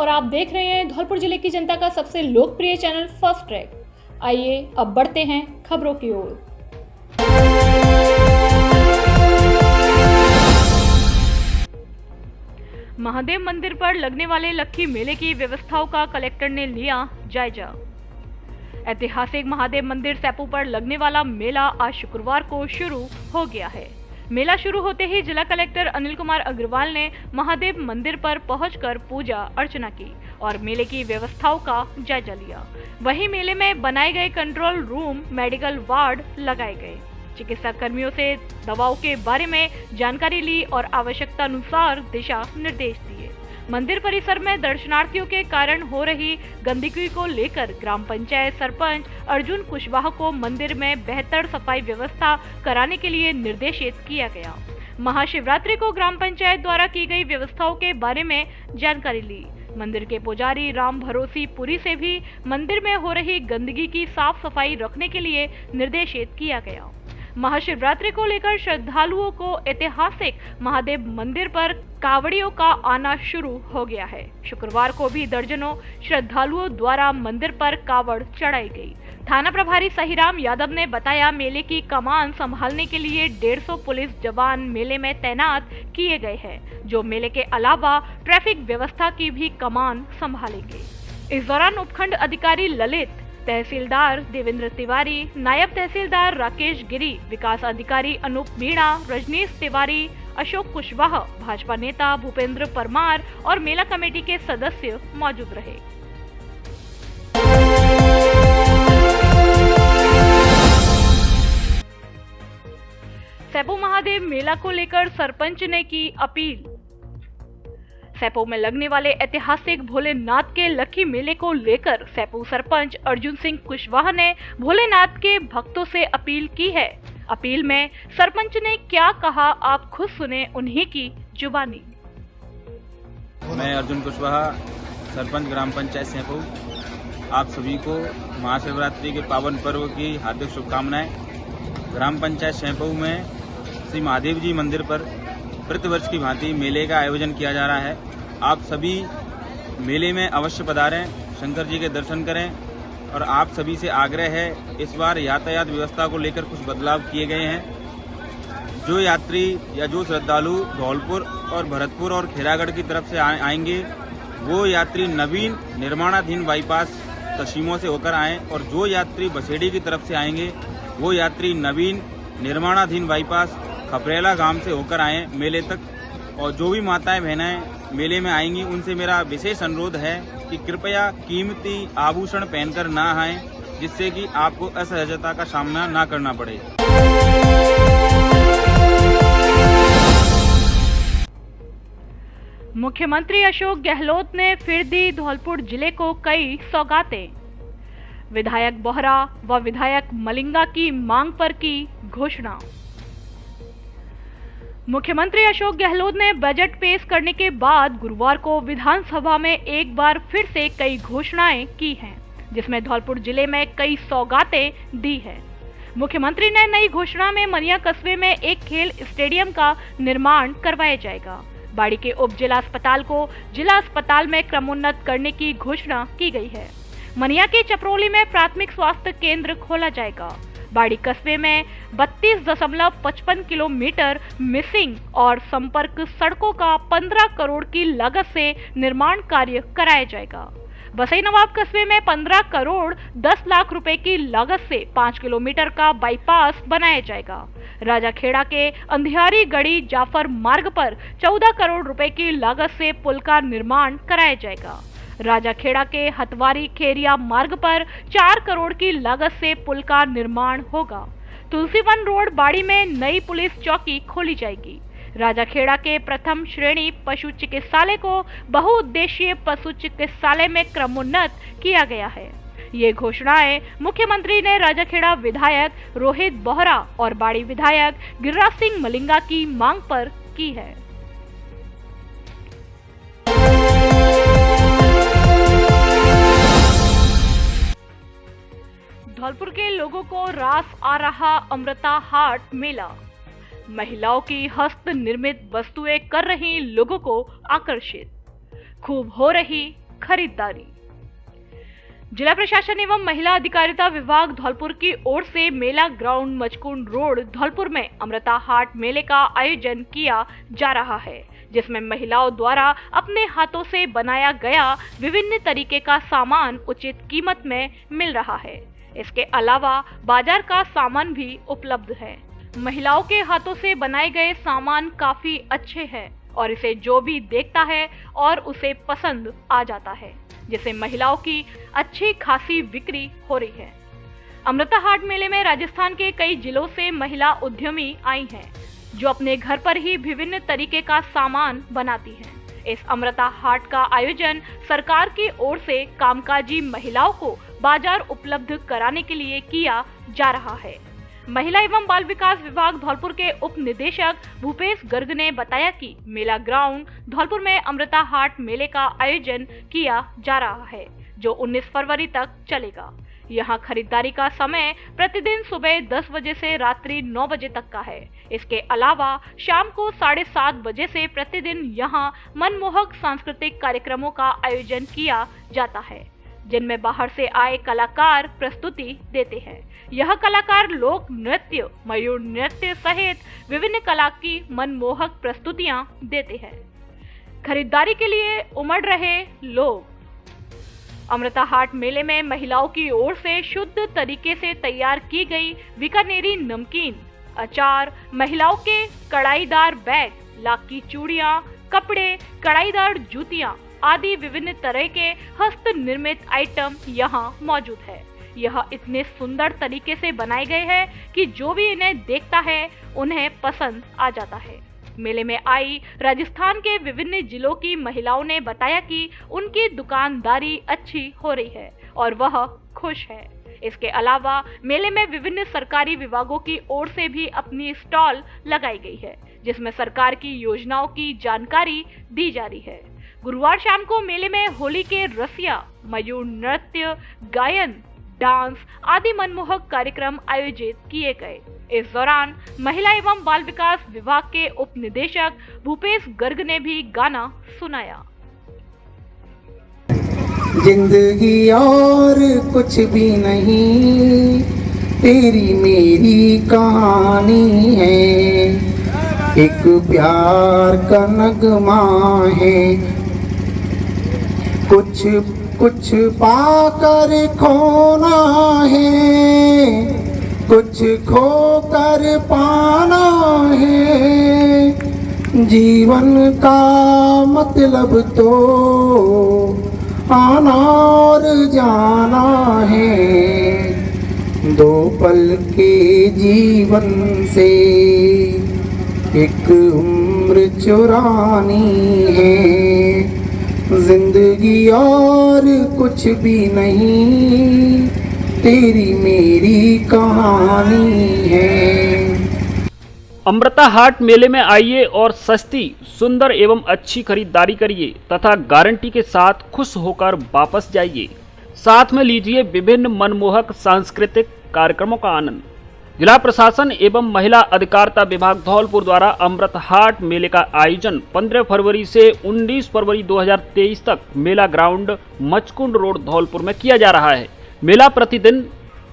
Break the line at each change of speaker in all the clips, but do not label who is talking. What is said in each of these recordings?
और आप देख रहे हैं धौलपुर जिले की जनता का सबसे लोकप्रिय चैनल फर्स्ट ट्रैक। आइए अब बढ़ते हैं खबरों की ओर।
महादेव मंदिर पर लगने वाले लक्खी मेले की व्यवस्थाओं का कलेक्टर ने लिया जायजा। ऐतिहासिक महादेव मंदिर सैपू पर लगने वाला मेला आज शुक्रवार को शुरू हो गया है। मेला शुरू होते ही जिला कलेक्टर अनिल कुमार अग्रवाल ने महादेव मंदिर पर पहुंचकर पूजा अर्चना की और मेले की व्यवस्थाओं का जायजा लिया। वहीं मेले में बनाए गए कंट्रोल रूम, मेडिकल वार्ड लगाए गए। चिकित्सा कर्मियों से दवाओं के बारे में जानकारी ली और आवश्यकता अनुसार दिशा निर्देश दिए। मंदिर परिसर में दर्शनार्थियों के कारण हो रही गंदगी को लेकर ग्राम पंचायत सरपंच अर्जुन कुशवाहा को मंदिर में बेहतर सफाई व्यवस्था कराने के लिए निर्देशित किया गया। महाशिवरात्रि को ग्राम पंचायत द्वारा की गई व्यवस्थाओं के बारे में जानकारी ली। मंदिर के पुजारी राम भरोसी पुरी से भी मंदिर में हो रही गंदगी की साफ सफाई रखने के लिए निर्देशित किया गया। महाशिवरात्रि को लेकर श्रद्धालुओं को ऐतिहासिक महादेव मंदिर पर कावड़ियों का आना शुरू हो गया है। शुक्रवार को भी दर्जनों श्रद्धालुओं द्वारा मंदिर पर कावड़ चढ़ाई गई। थाना प्रभारी सहीराम यादव ने बताया, मेले की कमान संभालने के लिए 150 पुलिस जवान मेले में तैनात किए गए हैं, जो मेले के अलावा ट्रैफिक व्यवस्था की भी कमान संभालेंगे। इस दौरान उपखंड अधिकारी ललित, तहसीलदार देवेंद्र तिवारी, नायब तहसीलदार राकेश गिरी, विकास अधिकारी अनूप मीणा, रजनीश तिवारी, अशोक कुशवाहा, भाजपा नेता भूपेंद्र परमार और मेला कमेटी के सदस्य मौजूद रहे। सैपू महादेव मेला को लेकर सरपंच ने की अपील। सैपू में लगने वाले ऐतिहासिक भोलेनाथ के लक्खी मेले को लेकर सैपू सरपंच अर्जुन सिंह कुशवाहा ने भोलेनाथ के भक्तों से अपील की है। अपील में सरपंच ने क्या कहा, आप खुद सुने उन्हीं की जुबानी।
मैं अर्जुन कुशवाहा, सरपंच ग्राम पंचायत सैपू, आप सभी को महाशिवरात्रि के पावन पर्व की हार्दिक शुभकामनाएं। ग्राम पंचायत सैपू में श्री महादेव जी मंदिर पर प्रतिवर्ष की भांति मेले का आयोजन किया जा रहा है। आप सभी मेले में अवश्य पधारें, शंकर जी के दर्शन करें और आप सभी से आग्रह है, इस बार यातायात व्यवस्था को लेकर कुछ बदलाव किए गए हैं। जो यात्री या जो श्रद्धालु धौलपुर और भरतपुर और खेरागढ़ की तरफ से आएंगे, वो यात्री नवीन निर्माणाधीन बाईपास तसीमों से होकर आएं और जो यात्री बसेड़ी की तरफ से आएंगे, वो यात्री नवीन निर्माणाधीन बाईपास खपरेला गांव से होकर आए मेले तक। और जो भी माताएं बहनें मेले में आएंगी, उनसे मेरा विशेष अनुरोध है कि कृपया कीमती आभूषण पहनकर ना आएं, जिससे कि आपको असहजता का सामना ना करना पड़े।
मुख्यमंत्री अशोक गहलोत ने फिर दी धौलपुर जिले को कई सौगातें। विधायक बोहरा व विधायक मलिंगा की मांग पर की घोषणा। मुख्यमंत्री अशोक गहलोत ने बजट पेश करने के बाद गुरुवार को विधानसभा में एक बार फिर से कई घोषणाएं की हैं, जिसमें धौलपुर जिले में कई सौगातें दी है। मुख्यमंत्री ने नई घोषणा में मनिया कस्बे में एक खेल स्टेडियम का निर्माण करवाया जाएगा। बाड़ी के उप जिला अस्पताल को जिला अस्पताल में क्रमोन्नत करने की घोषणा की गई है। मनिया के चपरोली में प्राथमिक स्वास्थ्य केंद्र खोला जाएगा। बाड़ी कस्बे में 32.55 किलोमीटर मिसिंग और संपर्क सड़कों का 15 करोड़ की लागत से निर्माण कार्य कराया जाएगा। बसई नवाब कस्बे में 15 करोड़ 10 लाख रुपए की लागत से 5 किलोमीटर का बाईपास बनाया जाएगा। राजाखेड़ा के अंधियारी गढ़ी जाफर मार्ग पर 14 करोड़ रुपए की लागत से पुल का निर्माण कराया जाएगा। राजाखेड़ा के हतवारी खेरिया मार्ग पर 4 करोड़ की लागत से पुल का निर्माण होगा। तुलसीवन रोड बाड़ी में नई पुलिस चौकी खोली जाएगी। राजाखेड़ा के प्रथम श्रेणी पशु चिकित्सालय को बहुउद्देशीय पशु चिकित्सालय में क्रमोन्नत किया गया है। ये घोषणाएं मुख्यमंत्री ने राजाखेड़ा विधायक रोहित बोहरा और बाड़ी विधायक गिरिराज सिंह मलिंगा की मांग पर की है। धौलपुर के लोगों को रास आ रहा अमृता हाट मेला। महिलाओं की हस्त निर्मित वस्तुएं कर रही लोगों को आकर्षित। खूब हो रही खरीदारी। जिला प्रशासन एवं महिला अधिकारिता विभाग धौलपुर की ओर से मेला ग्राउंड मचकुंड रोड धौलपुर में अमृता हाट मेले का आयोजन किया जा रहा है, जिसमें महिलाओं द्वारा अपने हाथों से बनाया गया विभिन्न तरीके का सामान उचित कीमत में मिल रहा है। इसके अलावा बाजार का सामान भी उपलब्ध है। महिलाओं के हाथों से बनाए गए सामान काफी अच्छे हैं और इसे जो भी देखता है और उसे पसंद आ जाता है, जिससे महिलाओं की अच्छी खासी बिक्री हो रही है। अमृता हाट मेले में राजस्थान के कई जिलों से महिला उद्यमी आई हैं, जो अपने घर पर ही विभिन्न तरीके का सामान बनाती हैं। इस अमृता हाट का आयोजन सरकार की ओर से कामकाजी महिलाओं को बाजार उपलब्ध कराने के लिए किया जा रहा है। महिला एवं बाल विकास विभाग धौलपुर के उप निदेशक भूपेश गर्ग ने बताया कि मेला ग्राउंड धौलपुर में अमृता हाट मेले का आयोजन किया जा रहा है, जो 19 फरवरी तक चलेगा। यहाँ खरीदारी का समय प्रतिदिन सुबह 10 बजे से रात्रि 9 बजे तक का है। इसके अलावा शाम को 7:30 बजे से प्रतिदिन यहाँ मनमोहक सांस्कृतिक कार्यक्रमों का आयोजन किया जाता है, जिनमें बाहर से आए कलाकार प्रस्तुति देते हैं। यह कलाकार लोक नृत्य, मयूर नृत्य सहित विभिन्न कला की मनमोहक प्रस्तुतियां देते हैं। खरीदारी के लिए उमड़ रहे लोग। अमृता हाट मेले में महिलाओं की ओर से शुद्ध तरीके से तैयार की गई बीकानेरी नमकीन, अचार, महिलाओं के कढ़ाईदार बैग, लाख की चूड़ियां, कपड़े, कढ़ाईदार जूतियां आदि विभिन्न तरह के हस्त निर्मित आइटम यहाँ मौजूद है। यह इतने सुंदर तरीके से बनाए गए हैं कि जो भी इन्हें देखता है उन्हें पसंद आ जाता है। मेले में आई राजस्थान के विभिन्न जिलों की महिलाओं ने बताया कि उनकी दुकानदारी अच्छी हो रही है और वह खुश है। इसके अलावा मेले में विभिन्न सरकारी विभागों की ओर से भी अपनी स्टॉल लगाई गई है, जिसमें सरकार की योजनाओं की जानकारी दी जा रही है। गुरुवार शाम को मेले में होली के रसिया, मयूर नृत्य, गायन, डांस आदि मनमोहक कार्यक्रम आयोजित किए गए। इस दौरान महिला एवं बाल विकास विभाग के उप निदेशक भूपेश गर्ग ने भी गाना सुनाया।
जिंदगी और कुछ भी नहीं, तेरी मेरी कहानी है, एक प्यार का नगमा है, कुछ कुछ पाकर खोना है, कुछ खोकर पाना है, जीवन का मतलब तो आना और जाना है, दो पल के जीवन से एक उम्र चुरानी है, जिंदगी और कुछ भी नहीं, तेरी मेरी कहानी है।
अमृता हाट मेले में आइए और सस्ती, सुंदर एवं अच्छी खरीदारी करिए तथा गारंटी के साथ खुश होकर वापस जाइए। साथ में लीजिए विभिन्न मनमोहक सांस्कृतिक कार्यक्रमों का आनंद। जिला प्रशासन एवं महिला अधिकारिता विभाग धौलपुर द्वारा अमृत हाट मेले का आयोजन 15 फरवरी से 19 फरवरी 2023 तक मेला ग्राउंड मचकुंड रोड धौलपुर में किया जा रहा है। मेला प्रतिदिन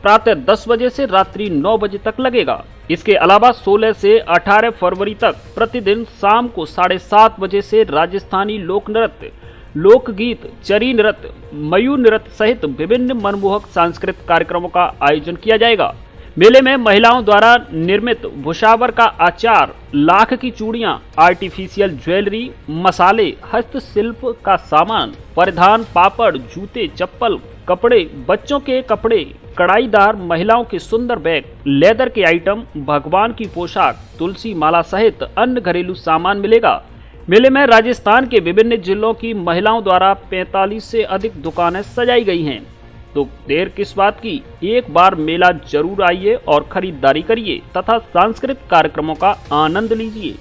प्रातः 10 बजे से रात्रि 9 बजे तक लगेगा। इसके अलावा 16 से 18 फरवरी तक प्रतिदिन शाम को 7:30 बजे से राजस्थानी लोक नृत्य, लोकगीत, चरी नृत्य, मयूर नृत्य सहित विभिन्न मनमोहक सांस्कृतिक कार्यक्रमों का आयोजन किया जाएगा। मेले में महिलाओं द्वारा निर्मित भुसावर का अचार, लाख की चूड़ियां, आर्टिफिशियल ज्वेलरी, मसाले, हस्तशिल्प का सामान, परिधान, पापड़, जूते, चप्पल, कपड़े, बच्चों के कपड़े, कढ़ाईदार महिलाओं के सुंदर बैग, लेदर के आइटम, भगवान की पोशाक, तुलसी माला सहित अन्य घरेलू सामान मिलेगा। मेले में राजस्थान के विभिन्न जिलों की महिलाओं द्वारा 45 से अधिक दुकानें सजाई गई हैं। तो देर किस बात की, एक बार मेला जरूर आइए और खरीदारी करिए तथा सांस्कृतिक कार्यक्रमों का आनंद लीजिए।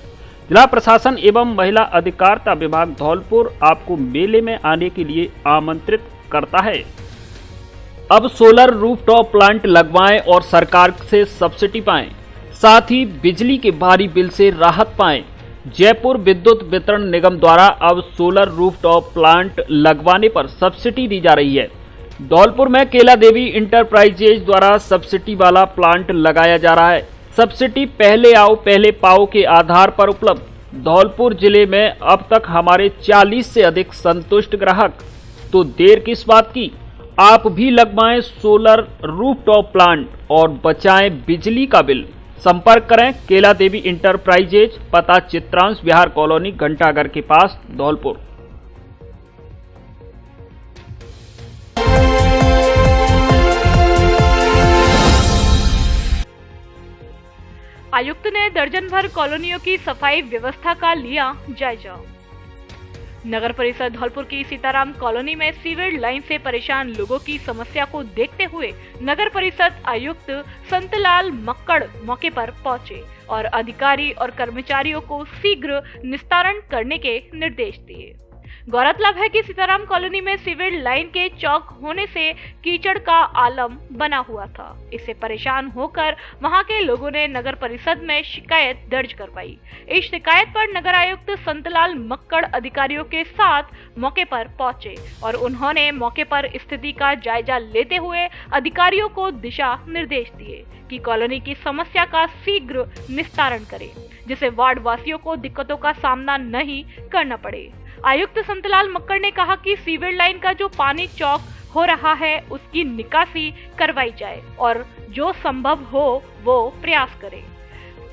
जिला प्रशासन एवं महिला अधिकारिता विभाग धौलपुर आपको मेले में आने के लिए आमंत्रित करता है। अब सोलर रूफटॉप प्लांट लगवाएं और सरकार से सब्सिडी पाएं, साथ ही बिजली के भारी बिल से राहत पाएं। जयपुर विद्युत वितरण निगम द्वारा अब सोलर रूफटॉप प्लांट लगवाने पर सब्सिडी दी जा रही है। धौलपुर में केला देवी इंटरप्राइजेज द्वारा सब्सिडी वाला प्लांट लगाया जा रहा है। सब्सिडी पहले आओ पहले पाओ के आधार पर उपलब्ध। धौलपुर जिले में अब तक हमारे 40 से अधिक संतुष्ट ग्राहक, तो देर किस बात की, आप भी लगवाएं सोलर रूफटॉप प्लांट और बचाएं बिजली का बिल। संपर्क करें केला देवी इंटरप्राइजेज, पता चित्रांश विहार कॉलोनी, घंटाघर के पास, धौलपुर।
आयुक्त ने दर्जन भर कॉलोनियों की सफाई व्यवस्था का लिया जायजा। नगर परिषद धौलपुर की सीताराम कॉलोनी में सीवेज लाइन से परेशान लोगों की समस्या को देखते हुए नगर परिषद आयुक्त संतलाल मक्कड़ मौके पर पहुंचे और अधिकारी और कर्मचारियों को शीघ्र निस्तारण करने के निर्देश दिए। गौरतलब है कि सीताराम कॉलोनी में सीवेज लाइन के चौक होने से कीचड़ का आलम बना हुआ था। इससे परेशान होकर वहां के लोगों ने नगर परिषद में शिकायत दर्ज करवाई। इस शिकायत पर नगर आयुक्त संतलाल मक्कड़ अधिकारियों के साथ मौके पर पहुंचे और उन्होंने मौके पर स्थिति का जायजा लेते हुए अधिकारियों को दिशा निर्देश दिए कि कॉलोनी की समस्या का शीघ्र निस्तारण करें, जिससे वार्ड वासियों को दिक्कतों का सामना नहीं करना पड़े। आयुक्त संतलाल मक्कड़ ने कहा कि सीवेज लाइन का जो पानी चौक हो रहा है उसकी निकासी करवाई जाए और जो संभव हो वो प्रयास करें।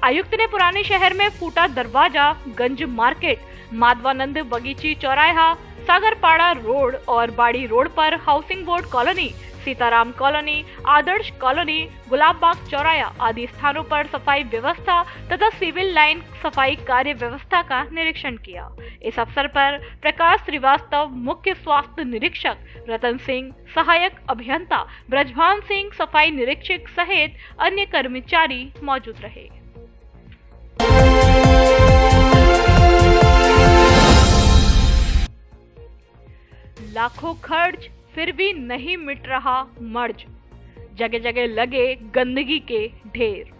आयुक्त ने पुराने शहर में फूटा दरवाजा, गंज मार्केट, माधवानंद बगीची चौराहा, सागरपाड़ा रोड और बाड़ी रोड पर housing board colony, Sitaram colony, Adarsh colony, Gulabbagh चौराया आदि स्थानों पर सफाई व्यवस्था तथा सिविल लाइन सफाई कार्य व्यवस्था का निरीक्षण किया। इस अवसर पर प्रकाश श्रीवास्तव, मुख्य स्वास्थ्य निरीक्षक, रतन सिंह, सहायक अभियंता, ब्रजभान सिंह, सफाई निरीक्षक सहित अन्य कर्मचारी मौजूद रहे। लाखों खर्च फिर भी नहीं मिट रहा मर्ज, जगह जगह लगे गंदगी के ढेर।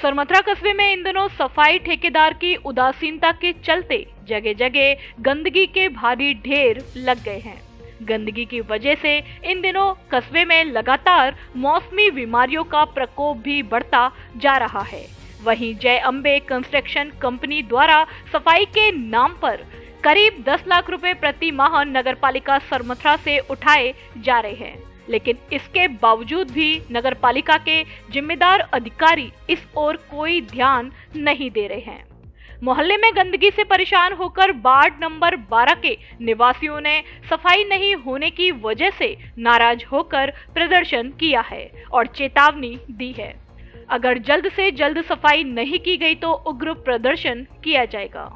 सरमथरा कस्बे में इन दिनों सफाई ठेकेदार की उदासीनता के चलते जगह जगह गंदगी के भारी ढेर लग गए हैं। गंदगी की वजह से इन दिनों कस्बे में लगातार मौसमी बीमारियों का प्रकोप भी बढ़ता जा रहा है। वहीं जय अम्बे कंस्ट्रक्शन कंपनी द्वारा सफाई के नाम पर करीब 10 लाख रुपए प्रति माह नगरपालिका सरमथरा से उठाए जा रहे हैं, लेकिन इसके बावजूद भी नगरपालिका के जिम्मेदार अधिकारी इस ओर कोई ध्यान नहीं दे रहे हैं। मोहल्ले में गंदगी से परेशान होकर वार्ड नंबर 12 के निवासियों ने सफाई नहीं होने की वजह से नाराज होकर प्रदर्शन किया है और चेतावनी दी है। अगर जल्द से जल्द सफाई नहीं की गई तो उग्र प्रदर्शन किया जाएगा।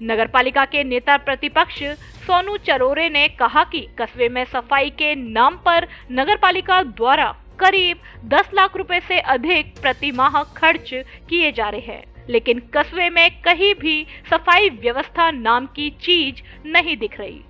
नगरपालिका के नेता प्रतिपक्ष सोनू चरोरे ने कहा कि कस्बे में सफाई के नाम पर नगरपालिका द्वारा करीब 10 लाख रुपए से अधिक प्रति माह खर्च किए जा रहे हैं, लेकिन कस्बे में कहीं भी सफाई व्यवस्था नाम की चीज नहीं दिख रही।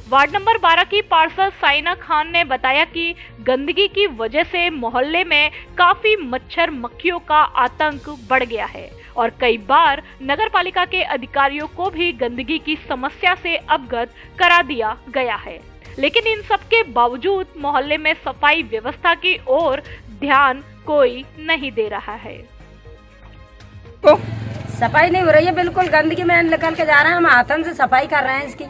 वार्ड नंबर 12 की पार्षद साइना खान ने बताया कि गंदगी की वजह से मोहल्ले में काफी मच्छर मक्खियों का आतंक बढ़ गया है और कई बार नगरपालिका के अधिकारियों को भी गंदगी की समस्या से अवगत करा दिया गया है, लेकिन इन सब के बावजूद मोहल्ले में सफाई व्यवस्था की ओर ध्यान कोई नहीं दे रहा है।
सफाई नहीं हो रही है, बिल्कुल गंदगी में निकल के जा रहे हैं। हम हाथन से सफाई कर रहे हैं इसकी।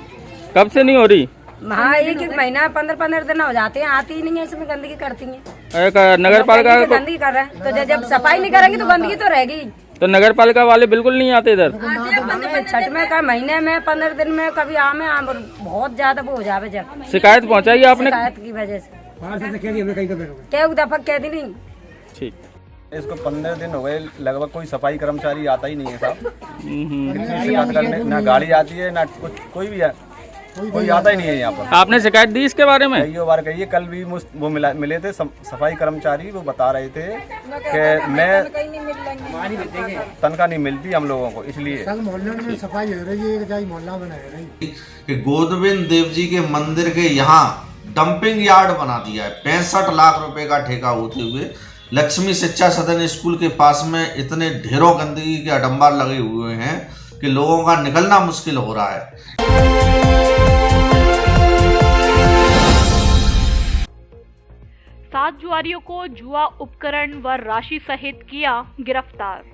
कब से नहीं हो रही?
हाँ, एक महीना 15 दिन हो जाते हैं, आती ही नहीं है, इसमें गंदगी करती है।
नगर पालिका
गंदगी कर रहे हैं तो जब सफाई नहीं करेंगे तो गंदगी तो रहेगी।
तो नगर पालिका वाले बिल्कुल नहीं आते इधर?
छठ में का महीने में 15 दिन में कभी आमे बहुत ज्यादा वो हो जावे। जब
शिकायत पहुंचाई आपने?
शिकायत की वजह से क्या दफा कह दी नहीं। ठीक,
इसको 15 दिन हो गए लगभग, कोई सफाई कर्मचारी आता ही नहीं है साहब। शिकायत करने ना गाड़ी आती है ना कुछ, कोई भी है, कोई आता ही नहीं है यहाँ पर।
आपने शिकायत दी इसके बारे में?
कई बार कही है, कल भी वो मिले थे सफाई कर्मचारी, वो बता रहे थे कि मैं तनख्वाह नहीं मिलती हम लोगों को, इसलिए
मोहल्ले में सफाई हो रही है, मोहल्ला बनाया रही
कि गोदविंद देव जी के मंदिर के यहाँ डंपिंग यार्ड बना दिया है। 65 लाख रुपए का ठेका होते हुए लक्ष्मी शिक्षा सदन स्कूल के पास में इतने ढेरों गंदगी के अडंबर लगे हुए हैं कि लोगों का निकलना मुश्किल हो रहा है।
7 जुआरियों को जुआ उपकरण व राशि सहित किया गिरफ्तार।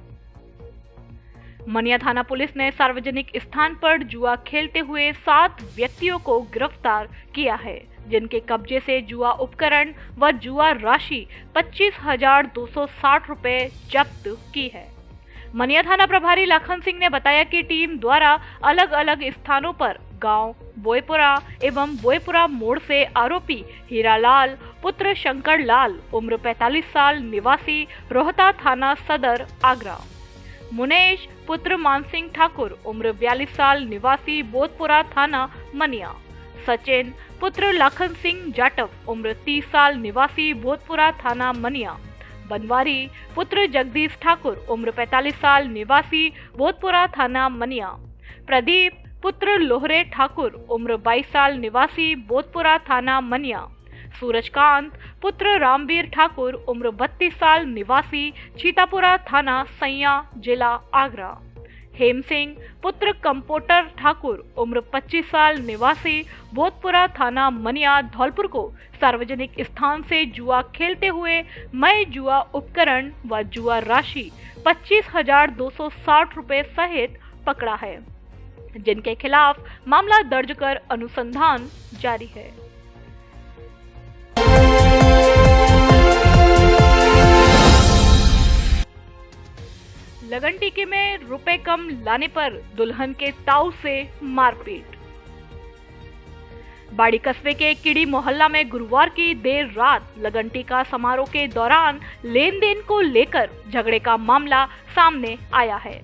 मनिया थाना पुलिस ने सार्वजनिक स्थान पर जुआ खेलते हुए 7 व्यक्तियों को गिरफ्तार किया है, जिनके कब्जे से जुआ उपकरण व जुआ राशि 25,260 रुपए जब्त की है। मनिया थाना प्रभारी लखन सिंह ने बताया कि टीम द्वारा अलग अलग स्थानों पर गांव बोईपुरा एवं बोईपुरा मोड़ से आरोपी हीरालाल पुत्र शंकर लाल उम्र 45 साल निवासी रोहता थाना सदर आगरा, मुनेश पुत्र मानसिंह ठाकुर उम्र 42 साल निवासी बोधपुरा थाना मनिया, सचिन पुत्र लखन सिंह जाटव उम्र 30 साल निवासी बोधपुरा थाना मनिया, बनवारी पुत्र जगदीश ठाकुर उम्र 45 साल निवासी बोधपुरा थाना मनिया, प्रदीप पुत्र लोहरे ठाकुर उम्र 22 साल निवासी बोधपुरा थाना मनिया, सूरजकांत पुत्र रामवीर ठाकुर उम्र 32 साल निवासी छीतापुरा थाना सैया जिला आगरा, हेम सिंह पुत्र कंपोटर ठाकुर उम्र 25 साल निवासी बोधपुरा थाना मनिया धौलपुर को सार्वजनिक स्थान से जुआ खेलते हुए मय जुआ उपकरण व जुआ राशि 25,260 रुपए सहित पकड़ा है, जिनके खिलाफ मामला दर्ज कर अनुसंधान जारी है। लगन टीके में रुपए कम लाने पर दुल्हन के ताऊ से मारपीट। बाड़ी कस्बे के किड़ी मोहल्ला में गुरुवार की देर रात लगन टीका समारोह के दौरान लेन देन को लेकर झगड़े का मामला सामने आया है।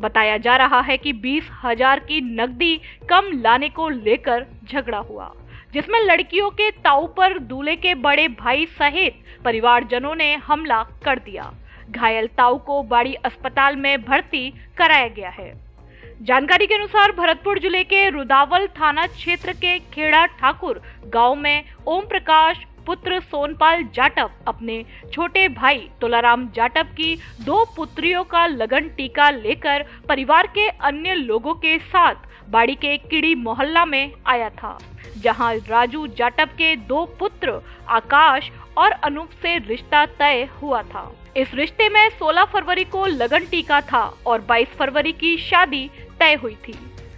बताया जा रहा है कि 20,000 की नकदी कम लाने को लेकर झगड़ा हुआ, जिसमें लड़कियों के ताऊ पर दूल्हे के बड़े भाई सहित परिवारजनों ने हमला कर दिया। घायल ताऊ को बाड़ी अस्पताल में भर्ती कराया गया है। जानकारी के अनुसार भरतपुर जिले के रुदावल थाना क्षेत्र के खेड़ा ठाकुर गांव में ओम प्रकाश पुत्र सोनपाल जाटव अपने छोटे भाई तुलाराम जाटव की 2 पुत्रियों का लगन टीका लेकर परिवार के अन्य लोगों के साथ बाड़ी के किड़ी मोहल्ला में आया था, जहां राजू जाटव के 2 पुत्र आकाश और अनूप से रिश्ता तय हुआ था। इस रिश्ते में 16 फरवरी को लगन टीका था और 22 फरवरी की शादी तय हुई थी।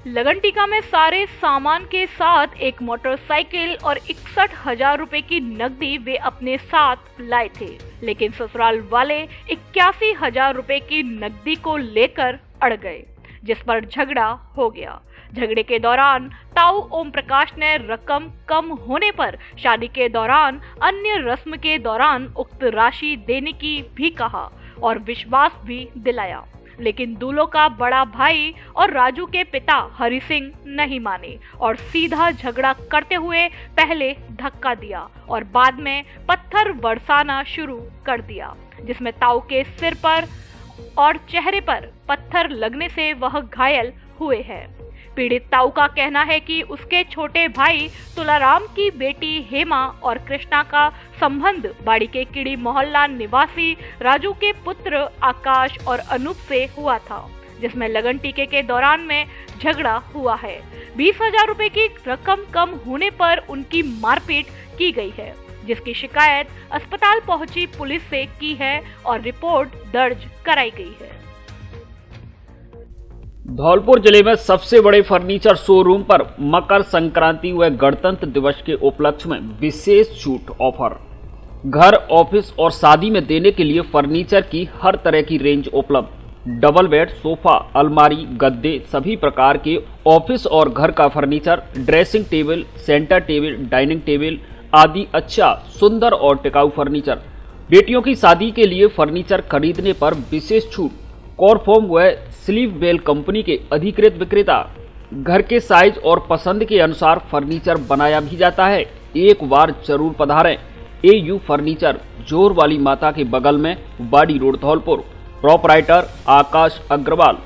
लगन टीका में सारे सामान के साथ एक मोटरसाइकिल और 61,000 रुपए की नकदी वे अपने साथ लाए थे, लेकिन ससुराल वाले 81,000 रुपए की नकदी को लेकर अड़ गए, जिस पर झगड़ा हो गया। झगड़े के दौरान ताऊ ओम प्रकाश ने रकम कम होने पर शादी के दौरान अन्य रस्म के दौरान उक्त राशि देने की भी कहा और विश्वास भी दिलाया, लेकिन दूल्हों का बड़ा भाई और राजू के पिता हरि सिंह नहीं माने और सीधा झगड़ा करते हुए पहले धक्का दिया और बाद में पत्थर बरसाना शुरू कर दिया, जिसमें ताऊ के सिर पर और चेहरे पर पत्थर लगने से वह घायल हुए हैं। पीड़ित ताऊ का कहना है कि उसके छोटे भाई तुलाराम की बेटी हेमा और कृष्णा का संबंध बाड़ी के किड़ी मोहल्ला निवासी राजू के पुत्र आकाश और अनूप से हुआ था, जिसमें लगन टीके के दौरान में झगड़ा हुआ है। 20,000 रुपए की रकम कम होने पर उनकी मारपीट की गई है, जिसकी शिकायत अस्पताल पहुंची पुलिस से की है और रिपोर्ट दर्ज कराई गई है।
धौलपुर जिले में सबसे बड़े फर्नीचर शोरूम पर मकर संक्रांति व गणतंत्र दिवस के उपलक्ष्य में विशेष छूट ऑफर। घर, ऑफिस और शादी में देने के लिए फर्नीचर की हर तरह की रेंज उपलब्ध। डबल बेड, सोफा, अलमारी, गद्दे, सभी प्रकार के ऑफिस और घर का furniture, dressing table, centre table, dining table आदि अच्छा, सुंदर और टिकाऊ फर्नीचर। बेटियों की शादी के लिए फर्नीचर खरीदने पर विशेष छूट। कॉरफॉर्म व स्लीव बेल कंपनी के अधिकृत विक्रेता। घर के साइज और पसंद के अनुसार फर्नीचर बनाया भी जाता है। एक बार जरूर पधारें। AU फर्नीचर, जोर वाली माता के बगल में, बाड़ी रोड, धौलपुर। प्रोपराइटर आकाश अग्रवाल।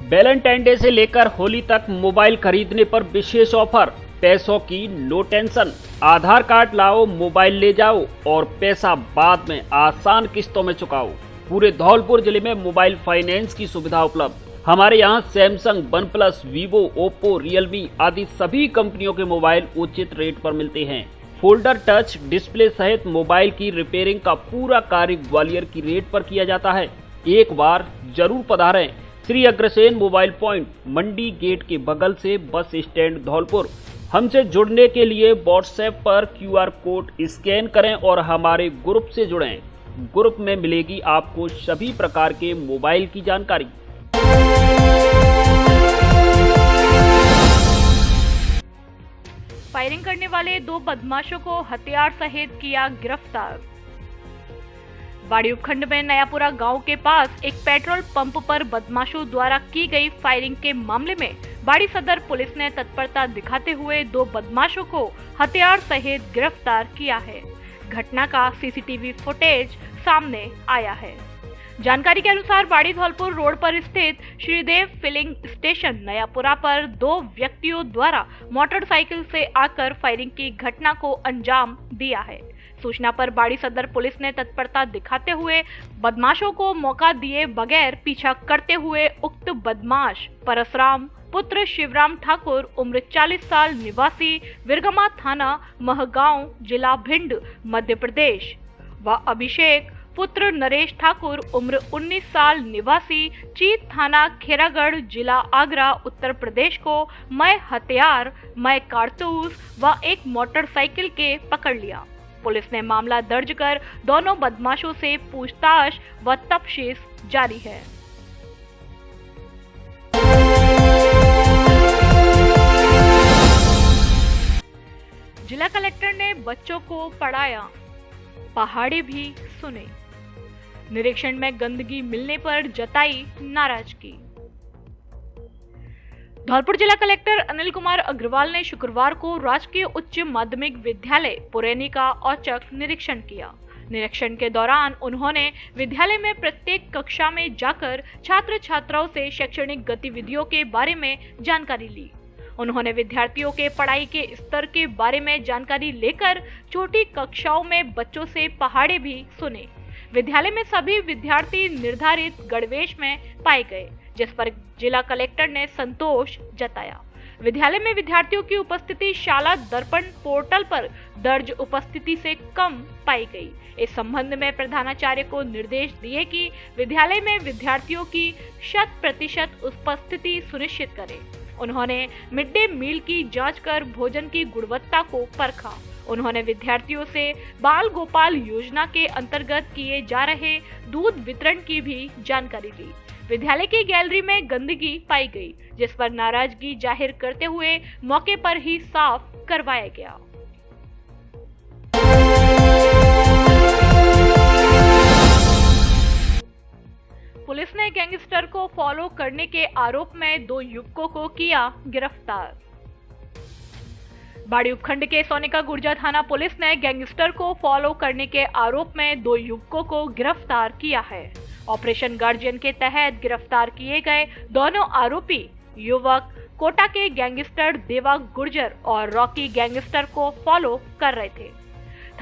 वैलेंटाइन डे से लेकर होली तक मोबाइल खरीदने पर विशेष ऑफर। पैसों की नो टेंशन। आधार कार्ड लाओ, मोबाइल ले जाओ और पैसा बाद में आसान किस्तों में चुकाओ। पूरे धौलपुर जिले में मोबाइल फाइनेंस की सुविधा उपलब्ध। हमारे यहाँ Samsung, OnePlus, Vivo, Oppo, Realme आदि सभी कंपनियों के मोबाइल उचित रेट पर मिलते हैं। फोल्डर, टच डिस्प्ले सहित मोबाइल की रिपेयरिंग का पूरा कार्य ग्वालियर की रेट पर किया जाता है। एक बार जरूर पधारें। श्री अग्रसेन मोबाइल पॉइंट, मंडी गेट के बगल से बस स्टैंड धौलपुर। हमसे जुड़ने के लिए व्हाट्सएप पर QR कोड स्कैन करें और हमारे ग्रुप से जुड़ें। ग्रुप में मिलेगी आपको सभी प्रकार के मोबाइल की जानकारी।
फायरिंग करने वाले 2 बदमाशों को हथियार सहित किया गिरफ्तार। बाड़ी उपखंड में नयापुरा गांव के पास एक पेट्रोल पंप पर बदमाशों द्वारा की गई फायरिंग के मामले में बाड़ी सदर पुलिस ने तत्परता दिखाते हुए 2 बदमाशों को हथियार सहित गिरफ्तार किया है। घटना का CCTV फुटेज सामने आया है। जानकारी के अनुसार बाड़ी धौलपुर रोड पर स्थित श्रीदेव फिलिंग स्टेशन नयापुरा पर 2 व्यक्तियों द्वारा मोटरसाइकिल से आकर फायरिंग की घटना को अंजाम दिया है। सूचना पर बाड़ी सदर पुलिस ने तत्परता दिखाते हुए बदमाशों को मौका दिए बगैर पीछा करते हुए उक्त बदमाश परसराम पुत्र शिवराम ठाकुर उम्र 40 साल निवासी विरगमा थाना महगांव जिला भिंड मध्य प्रदेश व अभिषेक पुत्र नरेश ठाकुर उम्र 19 साल निवासी चीत थाना खेरागढ़ जिला आगरा उत्तर प्रदेश को मय हथियार, मय कारतूस व एक मोटरसाइकिल के पकड़ लिया। पुलिस ने मामला दर्ज कर दोनों बदमाशों से पूछताछ व तफ्तीश जारी है। जिला कलेक्टर ने बच्चों को पढ़ाया, पहाड़े भी सुने। निरीक्षण में गंदगी मिलने पर जताई नाराजगी। धौलपुर जिला कलेक्टर अनिल कुमार अग्रवाल ने शुक्रवार को राजकीय उच्च माध्यमिक विद्यालय पुरैनी का औचक निरीक्षण किया। निरीक्षण के दौरान उन्होंने विद्यालय में प्रत्येक कक्षा में जाकर छात्र छात्राओं से शैक्षणिक गतिविधियों के बारे में जानकारी ली। उन्होंने विद्यार्थियों के पढ़ाई के स्तर के बारे में जानकारी लेकर छोटी कक्षाओं में बच्चों से पहाड़े भी सुने। विद्यालय में सभी विद्यार्थी निर्धारित गणवेश में पाए गए, जिस पर जिला कलेक्टर ने संतोष जताया। विद्यालय में विद्यार्थियों की उपस्थिति शाला दर्पण पोर्टल पर दर्ज उपस्थिति से कम पाई गई। इस संबंध में प्रधानाचार्य को निर्देश दिए कि विद्यालय में विद्यार्थियों की 100% उपस्थिति सुनिश्चित करें। उन्होंने मिड डे मील की जांच कर भोजन की गुणवत्ता को परखा। उन्होंने विद्यार्थियों से बाल गोपाल योजना के अंतर्गत किए जा रहे दूध वितरण की भी जानकारी ली। विद्यालय की गैलरी में गंदगी पाई गई, जिस पर नाराजगी जाहिर करते हुए मौके पर ही साफ करवाया गया। पुलिस ने गैंगस्टर को फॉलो करने के आरोप में 2 युवकों को किया गिरफ्तार। बाड़ी उपखंड के सोनिका गुर्जा थाना पुलिस ने गैंगस्टर को फॉलो करने के आरोप में 2 युवकों को गिरफ्तार किया है। ऑपरेशन गार्जियन के तहत गिरफ्तार किए गए दोनों आरोपी युवक कोटा के गैंगस्टर देवा गुर्जर और रॉकी गैंगस्टर को फॉलो कर रहे थे।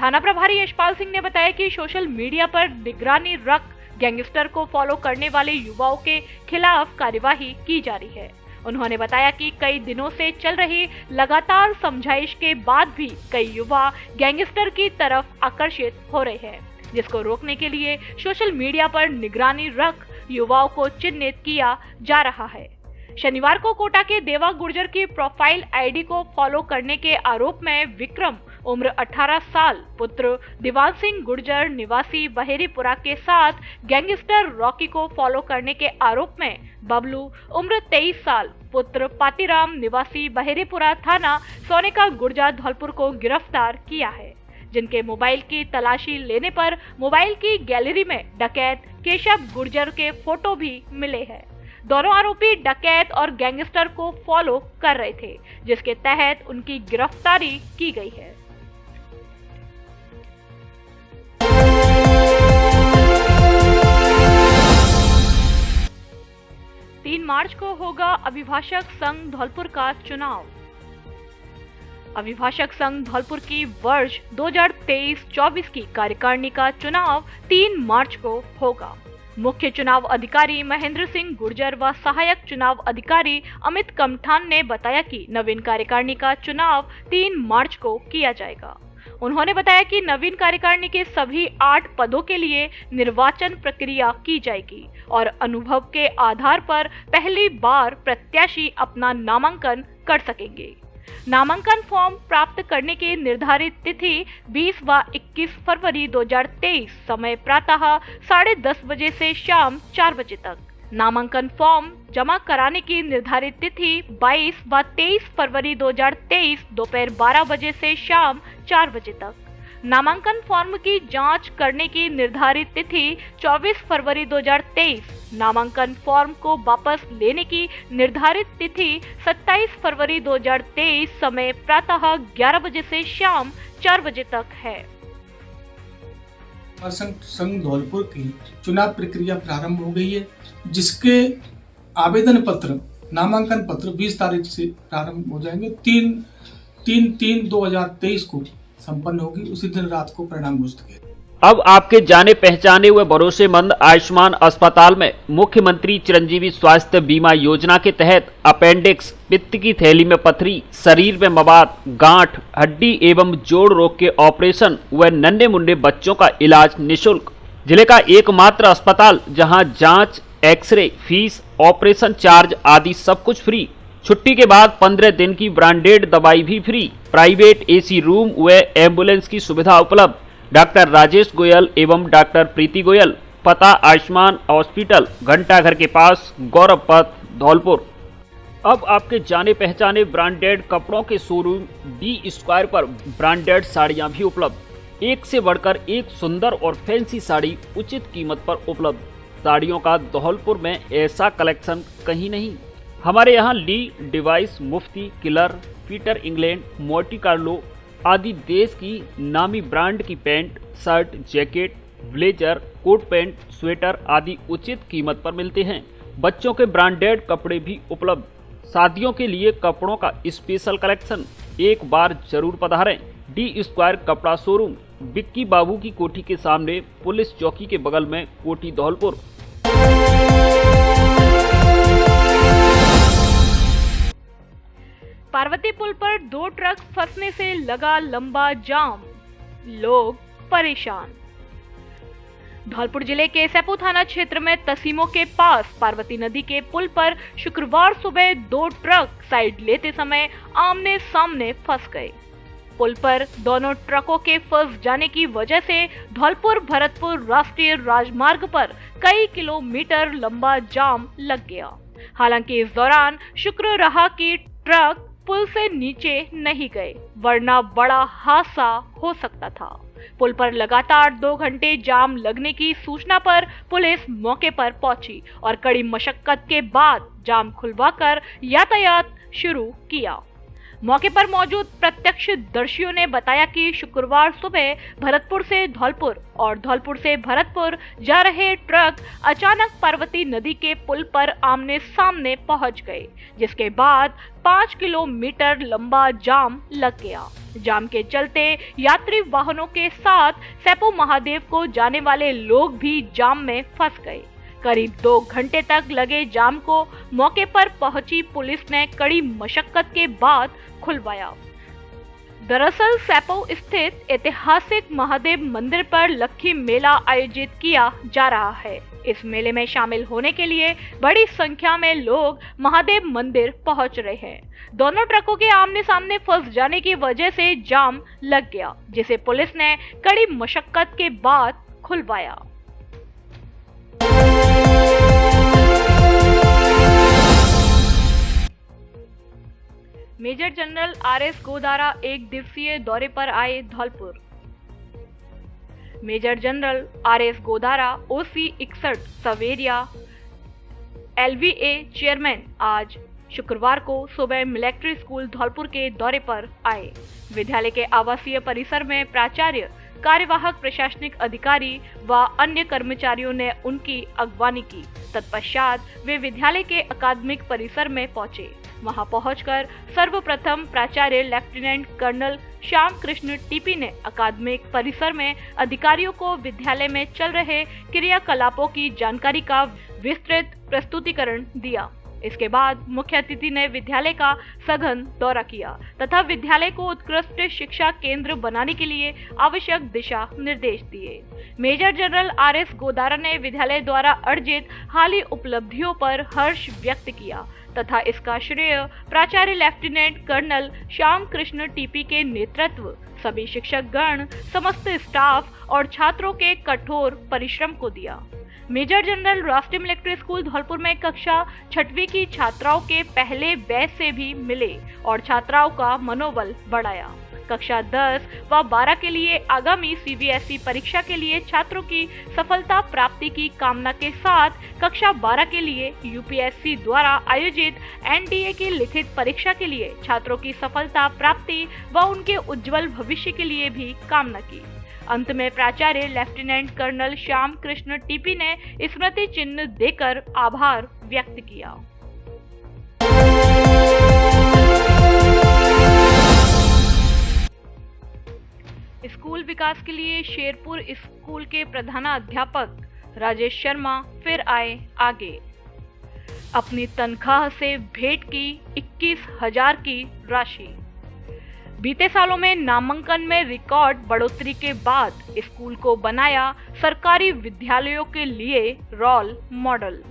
थाना प्रभारी यशपाल सिंह ने बताया कि सोशल मीडिया पर निगरानी रख गैंगस्टर को फॉलो करने वाले युवाओं के खिलाफ कार्यवाही की जा रही है। उन्होंने बताया कि कई दिनों से चल रही लगातार समझाइश के बाद भी कई युवा गैंगस्टर की तरफ आकर्षित हो रहे हैं, जिसको रोकने के लिए सोशल मीडिया पर निगरानी रख युवाओं को चिन्हित किया जा रहा है। शनिवार को कोटा के देवा गुर्जर की प्रोफाइल आईडी को फॉलो करने के आरोप में विक्रम उम्र 18 साल पुत्र दीवान सिंह गुर्जर निवासी बहेरीपुरा के साथ गैंगस्टर रॉकी को फॉलो करने के आरोप में बबलू उम्र 23 साल पुत्र पातीराम निवासी बहेरीपुरा थाना सोनिका गुर्जा धौलपुर को गिरफ्तार किया है, जिनके मोबाइल की तलाशी लेने पर मोबाइल की गैलरी में डकैत केशव गुर्जर के फोटो भी मिले हैं। दोनों आरोपी डकैत और गैंगस्टर को फॉलो कर रहे थे, जिसके तहत उनकी गिरफ्तारी की गई है। मार्च को होगा अभिभाषक संघ धौलपुर का चुनाव। अभिभाषक संघ धौलपुर की वर्ष 2023-24 की कार्यकारिणी का चुनाव 3 मार्च को होगा। मुख्य चुनाव अधिकारी महेंद्र सिंह गुर्जर व सहायक चुनाव अधिकारी अमित कमठान ने बताया कि नवीन कार्यकारिणी का चुनाव 3 मार्च को किया जाएगा। उन्होंने बताया कि नवीन कार्यकारिणी के सभी 8 पदों के लिए निर्वाचन प्रक्रिया की जाएगी और अनुभव के आधार पर पहली बार प्रत्याशी अपना नामांकन कर सकेंगे। नामांकन फॉर्म प्राप्त करने की निर्धारित तिथि 20 व 21 फरवरी 2023 समय प्रातः 10:30 बजे से शाम 4 बजे तक। नामांकन फॉर्म जमा कराने की निर्धारित तिथि 22 व 23 फरवरी 2023 दोपहर 12 बजे से शाम 4 बजे तक। नामांकन फॉर्म की जांच करने की निर्धारित तिथि 24 फरवरी 2023। नामांकन फॉर्म को वापस लेने की निर्धारित तिथि 27 फरवरी 2023 समय प्रातः 11 बजे से शाम 4 बजे तक है।
संघ धौलपुर की चुनाव प्रक्रिया प्रारंभ हो गई है, जिसके आवेदन पत्र नामांकन पत्र 20 तारीख से प्रारंभ हो जाएंगे। 3/3/2023 को संपन्न होगी। उसी दिन रात को परिणाम घोषित किया।
अब आपके जाने पहचाने हुए भरोसेमंद आयुष्मान अस्पताल में मुख्यमंत्री चिरंजीवी स्वास्थ्य बीमा योजना के तहत अपेंडिक्स, पित्त की थैली में पथरी, शरीर में मवाद, गांठ, हड्डी एवं जोड़ रोग के ऑपरेशन व नन्हे मुन्ने बच्चों का इलाज निःशुल्क। जिले का एकमात्र अस्पताल जहां जांच, एक्सरे, फीस, ऑपरेशन चार्ज आदि सब कुछ फ्री। छुट्टी के बाद 15 दिन की ब्रांडेड दवाई भी फ्री। प्राइवेट एसी रूम व एम्बुलेंस की सुविधा उपलब्ध। डॉक्टर राजेश गोयल एवं डॉक्टर प्रीति गोयल। पता आयुष्मान हॉस्पिटल, घंटाघर के पास, गौरव पथ, धौलपुर। अब आपके जाने पहचाने ब्रांडेड कपड़ों के शोरूम डी स्क्वायर पर ब्रांडेड साड़ियां भी उपलब्ध। एक से बढ़कर एक सुंदर और फैंसी साड़ी उचित कीमत पर उपलब्ध। साड़ियों का धौलपुर में ऐसा कलेक्शन कहीं नहीं। हमारे यहाँ ली, डिवाइस, Mufti, Killer, Peter England, Monte Carlo आदि देश की नामी ब्रांड की pant, shirt, jacket, blazer, coat pant, sweater आदि उचित कीमत पर मिलते हैं। बच्चों के ब्रांडेड कपड़े भी उपलब्ध। शादियों के लिए कपड़ों का स्पेशल कलेक्शन। एक बार जरूर पधारें। डी स्क्वायर कपड़ा शोरूम, बिक्की बाबू की कोठी के सामने, पुलिस चौकी के बगल में, कोठी, धौलपुर।
पार्वती पुल पर 2 ट्रक फंसने से लगा लंबा जाम, लोग परेशान। धौलपुर जिले के सैपू थाना क्षेत्र में तसीमों के पास पार्वती नदी के पुल पर शुक्रवार सुबह 2 ट्रक साइड लेते समय आमने सामने फंस गए। पुल पर दोनों ट्रकों के फंस जाने की वजह से धौलपुर भरतपुर राष्ट्रीय राजमार्ग पर कई किलोमीटर लंबा जाम लग गया। हालांकि इस दौरान शुक्र रहा कि ट्रक पुल से नीचे नहीं गए, वरना बड़ा हादसा हो सकता था। पुल पर लगातार 2 घंटे जाम लगने की सूचना पर पुलिस मौके पर पहुंची और कड़ी मशक्कत के बाद जाम खुलवाकर यातायात शुरू किया। मौके पर मौजूद प्रत्यक्षदर्शियों ने बताया कि शुक्रवार सुबह भरतपुर से धौलपुर और धौलपुर से भरतपुर जा रहे ट्रक अचानक पार्वती नदी के पुल पर आमने सामने पहुंच गए, जिसके बाद 5 किलोमीटर लंबा जाम लग गया। जाम के चलते यात्री वाहनों के साथ सैपू महादेव को जाने वाले लोग भी जाम में फंस गए। करीब 2 घंटे तक लगे जाम को मौके पर पहुंची पुलिस ने कड़ी मशक्कत के बाद खुलवाया। दरअसल सैपू स्थित ऐतिहासिक महादेव मंदिर पर लक्खी मेला आयोजित किया जा रहा है। इस मेले में शामिल होने के लिए बड़ी संख्या में लोग महादेव मंदिर पहुंच रहे हैं। दोनों ट्रकों के आमने सामने फंस जाने की वजह से जाम लग गया, जिसे पुलिस ने कड़ी मशक्कत के बाद खुलवाया। मेजर जनरल आर.एस. गोदारा 1 दिवसीय दौरे पर आए धौलपुर। मेजर जनरल आर.एस. गोदारा OC 61 सवेरिया LVA चेयरमैन आज शुक्रवार को सुबह मिलिट्री स्कूल धौलपुर के दौरे पर आए। विद्यालय के आवासीय परिसर में प्राचार्य, कार्यवाहक प्रशासनिक अधिकारी व अन्य कर्मचारियों ने उनकी अगवानी की। तत्पश्चात वे विद्यालय के अकादमिक परिसर में पहुंचे, वहां पहुंचकर सर्वप्रथम प्राचार्य lieutenant colonel Shyam Krishna TP ने अकादमिक परिसर में अधिकारियों को विद्यालय में चल रहे क्रियाकलापों की जानकारी का विस्तृत प्रस्तुतिकरण दिया। इसके बाद मुख्य अतिथि ने विद्यालय का सघन दौरा किया तथा विद्यालय को उत्कृष्ट शिक्षा केंद्र बनाने के लिए आवश्यक दिशा निर्देश दिए। मेजर जनरल आर.एस. गोदारा ने विद्यालय द्वारा अर्जित हाली उपलब्धियों पर हर्ष व्यक्त किया तथा इसका श्रेय प्राचार्य lieutenant colonel Shyam Krishna TP के नेतृत्व, सभी शिक्षक गण, समस्त स्टाफ और छात्रों के कठोर परिश्रम को दिया। मेजर जनरल राष्ट्रीय मिलिट्री स्कूल धौलपुर में कक्षा 6वीं की छात्राओं के पहले बैच से भी मिले और छात्राओं का मनोबल बढ़ाया। कक्षा 10 व 12 के लिए आगामी CBSE परीक्षा के लिए छात्रों की सफलता प्राप्ति की कामना के साथ कक्षा 12 के लिए UPSC द्वारा आयोजित NDA की लिखित परीक्षा के लिए छात्रों की सफलता प्राप्ति व उनके उज्जवल भविष्य के लिए भी कामना की। अंत में प्राचार्य lieutenant colonel Shyam Krishna TP ने स्मृति चिन्ह देकर आभार व्यक्त किया। स्कूल विकास के लिए शेरपुर स्कूल के प्रधानाध्यापक राजेश शर्मा फिर आए आगे। अपनी तनख्वाह से भेंट की 21,000 की राशि। बीते सालों में नामांकन में रिकॉर्ड बढ़ोतरी के बाद स्कूल को बनाया सरकारी विद्यालयों के लिए रोल मॉडल।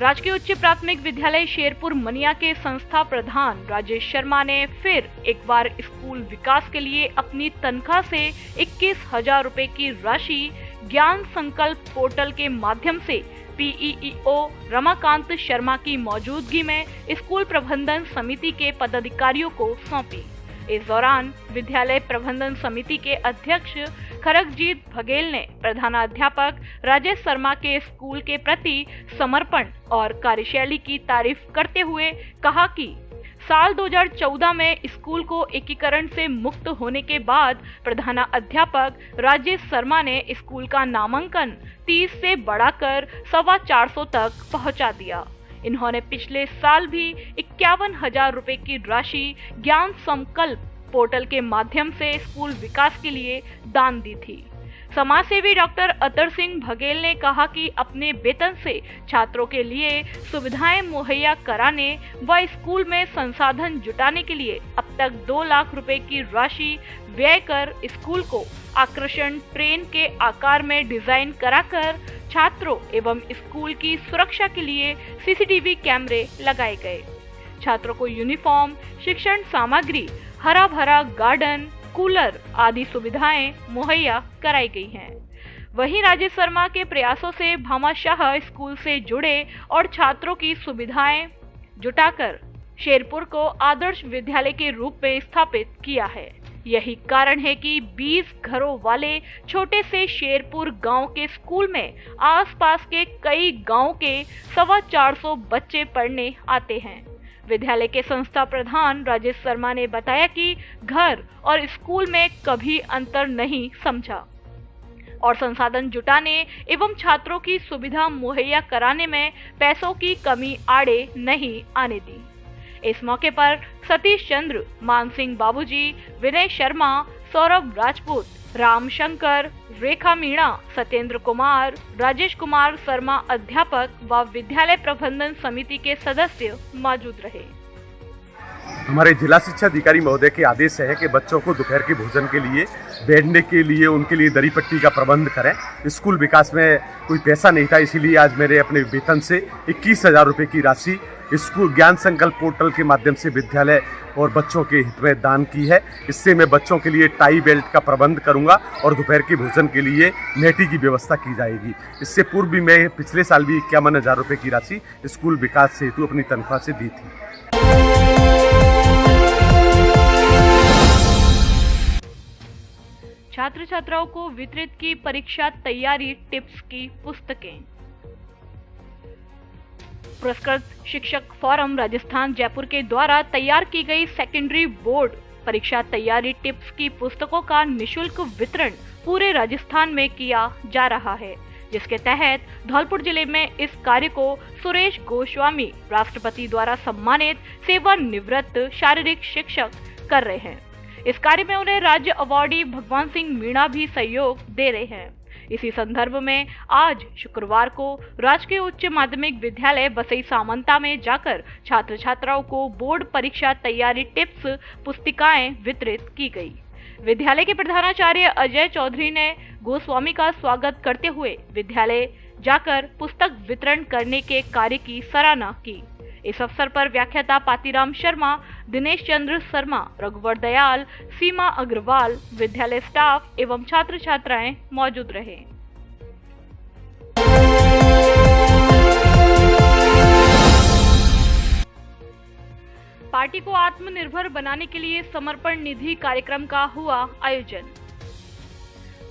राजकीय उच्च प्राथमिक विद्यालय शेरपुर मनिया के संस्था प्रधान राजेश शर्मा ने फिर एक बार स्कूल विकास के लिए अपनी तनख्वाह से 21,000 रुपए की राशि ज्ञान संकल्प पोर्टल के माध्यम से PEEO रमाकांत शर्मा की मौजूदगी में स्कूल प्रबंधन समिति के पदाधिकारियों को सौंपी। इस दौरान विद्यालय प्रबंधन समिति के अध्यक्ष खरगजीत बघेल ने प्रधानाध्यापक राजेश शर्मा के स्कूल के प्रति समर्पण और कार्यशैली की तारीफ करते हुए कहा कि साल 2014 में स्कूल को एकीकरण से मुक्त होने के बाद प्रधानाध्यापक राजेश शर्मा ने स्कूल का नामांकन 30 से बढ़ाकर 425 तक पहुंचा दिया। इन्होंने पिछले साल भी 51,000 रुपए की राशि ज्ञान संकल्प पोर्टल के माध्यम से स्कूल विकास के लिए दान दी थी। समाजसेवी डॉक्टर अतर सिंह बघेल ने कहा कि अपने वेतन से छात्रों के लिए सुविधाएं मुहैया कराने व स्कूल में संसाधन जुटाने के लिए अब तक 2 लाख रुपए की राशि व्यय कर स्कूल को आकर्षण ट्रेन के आकार में डिजाइन कराकर छात्रों एवं स्कूल की सुरक्षा के लिए CCTV कैमरे लगाए गए। छात्रों को यूनिफॉर्म, शिक्षण सामग्री, हरा भरा गार्डन, कूलर आदि सुविधाएं मुहैया कराई गई हैं। वहीं राजेश शर्मा के प्रयासों से भामाशाह स्कूल से जुड़े और छात्रों की सुविधाएं जुटाकर शेरपुर को आदर्श विद्यालय के रूप में स्थापित किया है। यही कारण है कि 20 घरों वाले छोटे से शेरपुर गांव के स्कूल में आसपास के कई गांव के 425 बच्चे पढ़ने आते हैं। विद्यालय के संस्था प्रधान राजेश शर्मा ने बताया कि घर और स्कूल में कभी अंतर नहीं समझा और संसाधन जुटाने एवं छात्रों की सुविधा मुहैया कराने में पैसों की कमी आड़े नहीं आने दी। इस मौके पर सतीश चंद्र, मानसिंह बाबूजी, विनय शर्मा, सौरभ राजपूत, रामशंकर, रेखा मीणा, सत्येंद्र कुमार, राजेश कुमार शर्मा अध्यापक व विद्यालय प्रबंधन समिति के सदस्य मौजूद रहे।
हमारे जिला शिक्षा अधिकारी महोदय के आदेश है कि बच्चों को दोपहर के भोजन के लिए बैठने के लिए उनके लिए दरी पट्टी का प्रबंध करें। स्कूल विकास में कोई पैसा नहीं था, इसीलिए आज मेरे अपने वेतन से 21,000 रुपये की राशि स्कूल ज्ञान संकल्प पोर्टल के माध्यम से विद्यालय और बच्चों के हित में दान की है। इससे मैं बच्चों के लिए टाई बेल्ट का प्रबंध करूंगा और दोपहर के भोजन के लिए मैटी की व्यवस्था की जाएगी। इससे पूर्व भी मैं पिछले साल भी 51,000 रुपये की राशि स्कूल विकास हेतु अपनी तनख्वाह से दी थी।
छात्र छात्राओं को वितरित की परीक्षा तैयारी टिप्स की पुस्तकें। पुरस्कृत शिक्षक फोरम राजस्थान जयपुर के द्वारा तैयार की गई सेकेंडरी बोर्ड परीक्षा तैयारी टिप्स की पुस्तकों का निशुल्क वितरण पूरे राजस्थान में किया जा रहा है, जिसके तहत धौलपुर जिले में इस कार्य को सुरेश गोस्वामी राष्ट्रपति द्वारा सम्मानित सेवानिवृत्त शारीरिक शिक्षक कर रहे हैं। इस कार्य में उन्हें राज्य अवार्डी भगवान सिंह मीणा भी सहयोग दे रहे हैं। इसी संदर्भ में आज शुक्रवार को राजकीय उच्च माध्यमिक विद्यालय बसई सामंता में जाकर छात्र छात्राओं को बोर्ड परीक्षा तैयारी टिप्स पुस्तिकाएं वितरित की गई। विद्यालय के प्रधानाचार्य अजय चौधरी ने गोस्वामी का स्वागत करते हुए विद्यालय जाकर पुस्तक वितरण करने के कार्य की सराहना की। इस अवसर पर व्याख्याता पातीराम शर्मा, दिनेश चंद्र शर्मा, रघुवर दयाल, सीमा अग्रवाल, विद्यालय स्टाफ एवं छात्र छात्राएं मौजूद रहे। पार्टी को आत्मनिर्भर बनाने के लिए समर्पण निधि कार्यक्रम का हुआ आयोजन।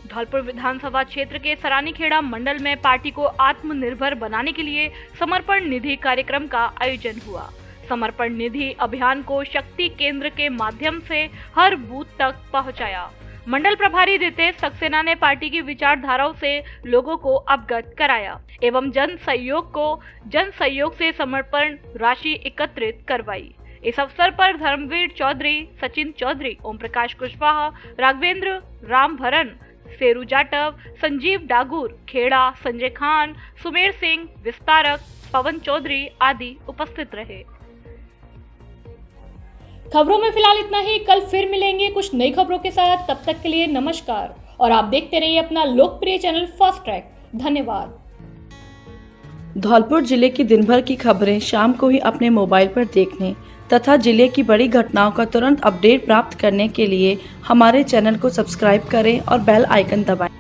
धौलपुर विधानसभा क्षेत्र के सरानीखेड़ा मंडल में पार्टी को आत्मनिर्भर बनाने के लिए समर्पण निधि कार्यक्रम का आयोजन हुआ। समर्पण निधि अभियान को शक्ति केंद्र के माध्यम से हर बूथ तक पहुंचाया। मंडल प्रभारी रितेश सक्सेना ने पार्टी की विचारधाराओं से लोगों को अवगत कराया एवं जन सहयोग से समर्पण राशि एकत्रित करवाई। इस अवसर पर धर्मवीर चौधरी, सचिन चौधरी, ओम प्रकाश कुशवाहा, राघवेंद्र रामभरन, सेरू जाटव, संजीव डागुर, खेड़ा, संजय खान, सुमेर सिंह, विस्तारक, पवन चौधरी आदि उपस्थित रहे।
खबरों में फिलहाल इतना ही। कल फिर मिलेंगे कुछ नई खबरों के साथ। तब तक के लिए नमस्कार और आप देखते रहिए अपना लोकप्रिय चैनल फास्ट ट्रैक। धन्यवाद।
धौलपुर जिले की दिन भर की खबरें शाम को ही अपने मोबाइल पर देखने तथा जिले की बड़ी घटनाओं का तुरंत अपडेट प्राप्त करने के लिए हमारे चैनल को सब्सक्राइब करें और बेल आइकन दबाएं।